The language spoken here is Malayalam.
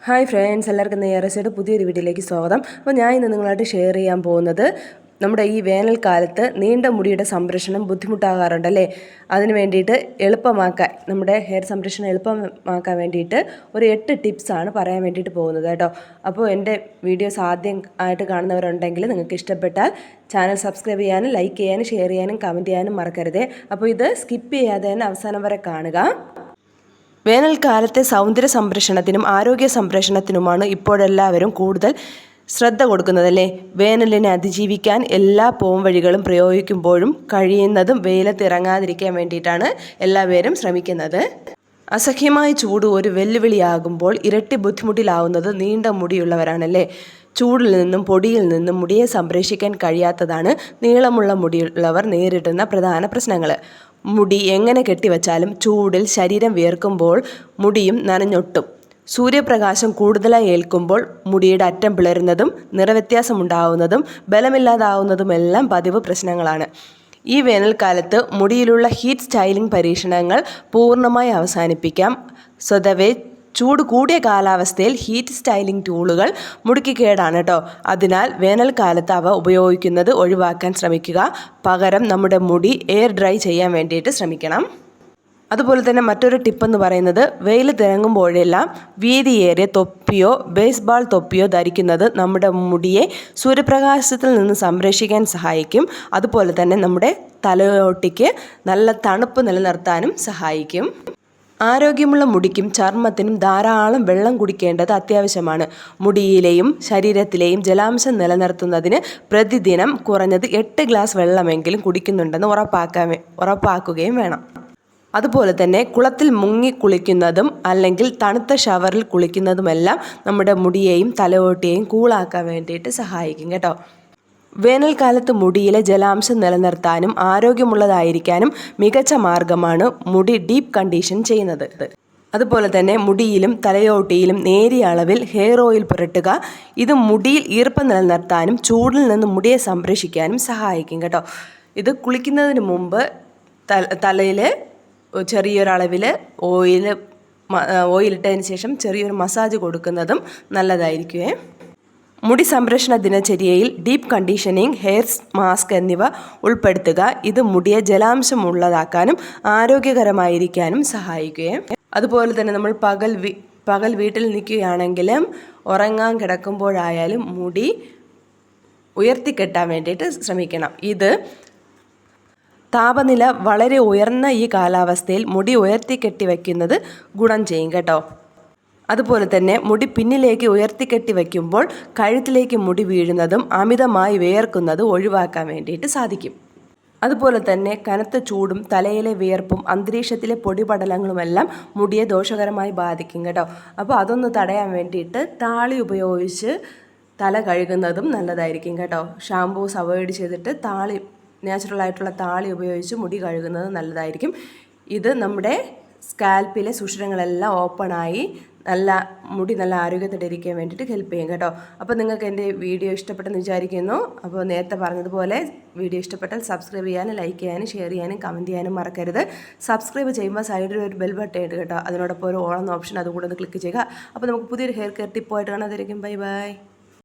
ഹായ് ഫ്രണ്ട്സ്, എല്ലാവർക്കും നെയ്യറസിയുടെ പുതിയൊരു വീഡിയോയിലേക്ക് സ്വാഗതം. അപ്പോൾ ഞാൻ ഇന്ന് നിങ്ങളായിട്ട് ഷെയർ ചെയ്യാൻ പോകുന്നത് നമ്മുടെ ഈ വേനൽക്കാലത്ത് നീണ്ട മുടിയുടെ സംരക്ഷണം ബുദ്ധിമുട്ടാകാറുണ്ടല്ലേ. അതിന് വേണ്ടിയിട്ട് എളുപ്പമാക്കാൻ, നമ്മുടെ ഹെയർ സംരക്ഷണം എളുപ്പമാക്കാൻ വേണ്ടിയിട്ട് ഒരു 8 ടിപ്സാണ് പറയാൻ വേണ്ടിയിട്ട് പോകുന്നത് കേട്ടോ. അപ്പോൾ എൻ്റെ വീഡിയോസ് ആദ്യം ആയിട്ട് കാണുന്നവരുണ്ടെങ്കിൽ നിങ്ങൾക്ക് ഇഷ്ടപ്പെട്ടാൽ ചാനൽ സബ്സ്ക്രൈബ് ചെയ്യാനും ലൈക്ക് ചെയ്യാനും ഷെയർ ചെയ്യാനും കമൻറ്റ് ചെയ്യാനും മറക്കരുതേ. അപ്പോൾ ഇത് സ്കിപ്പ് ചെയ്യാതെ തന്നെ അവസാനം വരെ കാണുക. വേനൽക്കാലത്തെ സൗന്ദര്യ സംരക്ഷണത്തിനും ആരോഗ്യ സംരക്ഷണത്തിനുമാണ് ഇപ്പോഴെല്ലാവരും കൂടുതൽ ശ്രദ്ധ കൊടുക്കുന്നതല്ലേ. വേനലിനെ അതിജീവിക്കാൻ എല്ലാ പോംവഴികളും പ്രയോഗിക്കുമ്പോഴും കഴിയുന്നതും വെയിലത്തിറങ്ങാതിരിക്കാൻ വേണ്ടിയിട്ടാണ് എല്ലാവരും ശ്രമിക്കുന്നത്. അസഹ്യമായ ചൂട് ഒരു വെല്ലുവിളിയാകുമ്പോൾ ഇരട്ടി ബുദ്ധിമുട്ടിലാവുന്നത് നീണ്ട മുടിയുള്ളവരാണല്ലേ. ചൂടിൽ നിന്നും പൊടിയിൽ നിന്നും മുടിയെ സംരക്ഷിക്കാൻ കഴിയാത്തതാണ് നീളമുള്ള മുടിയുള്ളവർ നേരിടുന്ന പ്രധാന പ്രശ്നങ്ങൾ. മുടി എങ്ങനെ കെട്ടിവച്ചാലും ചൂടിൽ ശരീരം വിയർക്കുമ്പോൾ മുടിയും നനഞ്ഞൊട്ടും. സൂര്യപ്രകാശം കൂടുതലായി ഏൽക്കുമ്പോൾ മുടിയുടെ അറ്റം പിളരുന്നതും നിറവ്യത്യാസമുണ്ടാവുന്നതും ബലമില്ലാതാവുന്നതുമെല്ലാം പതിവ് പ്രശ്നങ്ങളാണ്. ഈ വേനൽക്കാലത്ത് മുടിയിലുള്ള ഹീറ്റ് സ്റ്റൈലിംഗ് പരീക്ഷണങ്ങൾ പൂർണ്ണമായി അവസാനിപ്പിക്കാം. സ്വതവേ ചൂട് കൂടിയ കാലാവസ്ഥയിൽ ഹീറ്റ് സ്റ്റൈലിംഗ് ടൂളുകൾ മുടിക്ക് കേടാണ് കേട്ടോ. അതിനാൽ വേനൽക്കാലത്ത് അവ ഉപയോഗിക്കുന്നത് ഒഴിവാക്കാൻ ശ്രമിക്കുക. പകരം നമ്മുടെ മുടി എയർ ഡ്രൈ ചെയ്യാൻ വേണ്ടിയിട്ട് ശ്രമിക്കണം. അതുപോലെ തന്നെ മറ്റൊരു ടിപ്പെന്ന് പറയുന്നത്, വെയിൽ തിളങ്ങുമ്പോഴെല്ലാം വീതിയേറിയ തൊപ്പിയോ ബേസ്ബോൾ തൊപ്പിയോ ധരിക്കുന്നത് നമ്മുടെ മുടിയെ സൂര്യപ്രകാശത്തിൽ നിന്ന് സംരക്ഷിക്കാൻ സഹായിക്കും. അതുപോലെ തന്നെ നമ്മുടെ തലയോട്ടിക്ക് നല്ല തണുപ്പ് നിലനിർത്താനും സഹായിക്കും. ആരോഗ്യമുള്ള മുടിക്കും ചർമ്മത്തിനും ധാരാളം വെള്ളം കുടിക്കേണ്ടത് അത്യാവശ്യമാണ്. മുടിയിലെയും ശരീരത്തിലെയും ജലാംശം നിലനിർത്തുന്നതിന് പ്രതിദിനം കുറഞ്ഞത് 8 ഗ്ലാസ് വെള്ളമെങ്കിലും കുടിക്കുന്നുണ്ടെന്ന് ഉറപ്പാക്കുകയും വേണം. അതുപോലെ തന്നെ കുളത്തിൽ മുങ്ങി കുളിക്കുന്നതും അല്ലെങ്കിൽ തണുത്ത ഷവറിൽ കുളിക്കുന്നതുമെല്ലാം നമ്മുടെ മുടിയെയും തലയോട്ടിയെയും കൂളാക്കാൻ വേണ്ടിയിട്ട് സഹായിക്കും കേട്ടോ. വേനൽക്കാലത്ത് മുടിയിലെ ജലാംശം നിലനിർത്താനും ആരോഗ്യമുള്ളതായിരിക്കാനും മികച്ച മാർഗമാണ് മുടി ഡീപ്പ് കണ്ടീഷൻ ചെയ്യുന്നത്. അതുപോലെ തന്നെ മുടിയിലും തലയോട്ടിയിലും നേരിയ അളവിൽ ഹെയർ ഓയിൽ പുരട്ടുക. ഇത് മുടിയിൽ ഈർപ്പം നിലനിർത്താനും ചൂടിൽ നിന്ന് മുടിയെ സംരക്ഷിക്കാനും സഹായിക്കും കേട്ടോ. ഇത് മുമ്പ് തലയിൽ ചെറിയൊരളവിൽ ഓയിലിട്ടതിന് ശേഷം ചെറിയൊരു മസാജ് കൊടുക്കുന്നതും നല്ലതായിരിക്കുമേ. മുടി സംരക്ഷണ ദിനചര്യയിൽ ഡീപ്പ് കണ്ടീഷനിങ്, ഹെയർ മാസ്ക് എന്നിവ ഉൾപ്പെടുത്തുക. ഇത് മുടിയെ ജലാംശമുള്ളതാക്കാനും ആരോഗ്യകരമായിരിക്കാനും സഹായിക്കുകയും. അതുപോലെ തന്നെ നമ്മൾ പകൽ വീട്ടിൽ നിൽക്കുകയാണെങ്കിലും ഉറങ്ങാൻ കിടക്കുമ്പോഴായാലും മുടി ഉയർത്തിക്കെട്ടാൻ വേണ്ടിയിട്ട് ശ്രമിക്കണം. ഇത് താപനില വളരെ ഉയർന്ന ഈ കാലാവസ്ഥയിൽ മുടി ഉയർത്തിക്കെട്ടി വയ്ക്കുന്നത് ഗുണം ചെയ്യും കേട്ടോ. അതുപോലെ തന്നെ മുടി പിന്നിലേക്ക് ഉയർത്തിക്കെട്ടി വയ്ക്കുമ്പോൾ കഴുത്തിലേക്ക് മുടി വീഴുന്നതും അമിതമായി വിയർക്കുന്നതും ഒഴിവാക്കാൻ വേണ്ടിയിട്ട് സാധിക്കും. അതുപോലെ തന്നെ കനത്ത ചൂടും തലയിലെ വിയർപ്പും അന്തരീക്ഷത്തിലെ പൊടിപടലങ്ങളുമെല്ലാം മുടിയെ ദോഷകരമായി ബാധിക്കും കേട്ടോ. അപ്പോൾ അതൊന്ന് തടയാൻ വേണ്ടിയിട്ട് താളി ഉപയോഗിച്ച് തല കഴുകുന്നതും നല്ലതായിരിക്കും കേട്ടോ. ഷാംപൂസ് അവോയ്ഡ് ചെയ്തിട്ട് നാച്ചുറലായിട്ടുള്ള താളി ഉപയോഗിച്ച് മുടി കഴുകുന്നത് നല്ലതായിരിക്കും. ഇത് നമ്മുടെ സ്കാൽപ്പിലെ സുഷിരങ്ങളെല്ലാം ഓപ്പണായി മുടി നല്ല ആരോഗ്യത്തോടെ ഇരിക്കാൻ വേണ്ടിയിട്ട് ഹെൽപ്പ് ചെയ്യും കേട്ടോ. അപ്പോൾ നിങ്ങൾക്ക് എൻ്റെ വീഡിയോ ഇഷ്ടപ്പെട്ടെന്ന് വിചാരിക്കുന്നു. അപ്പോൾ നേരത്തെ പറഞ്ഞതുപോലെ വീഡിയോ ഇഷ്ടപ്പെട്ടാൽ സബ്സ്ക്രൈബ് ചെയ്യാനും ലൈക്ക് ചെയ്യാനും ഷെയർ ചെയ്യാനും കമൻറ്റ് ചെയ്യാനും മറക്കരുത്. സബ്സ്ക്രൈബ് ചെയ്യുമ്പോൾ സൈഡിൽ ഒരു ബെൽ ബട്ടൺ ഉണ്ട് കേട്ടോ. അതിനോടൊപ്പം ഒരു ഓൾ എന്ന ഓപ്ഷൻ അതുകൂടെ ഒന്ന് ക്ലിക്ക് ചെയ്യുക. അപ്പോൾ നമുക്ക് പുതിയൊരു ഹെയർ കെയർ ടിപ്പായിട്ട് കാണാതിരിക്കും. Bye by.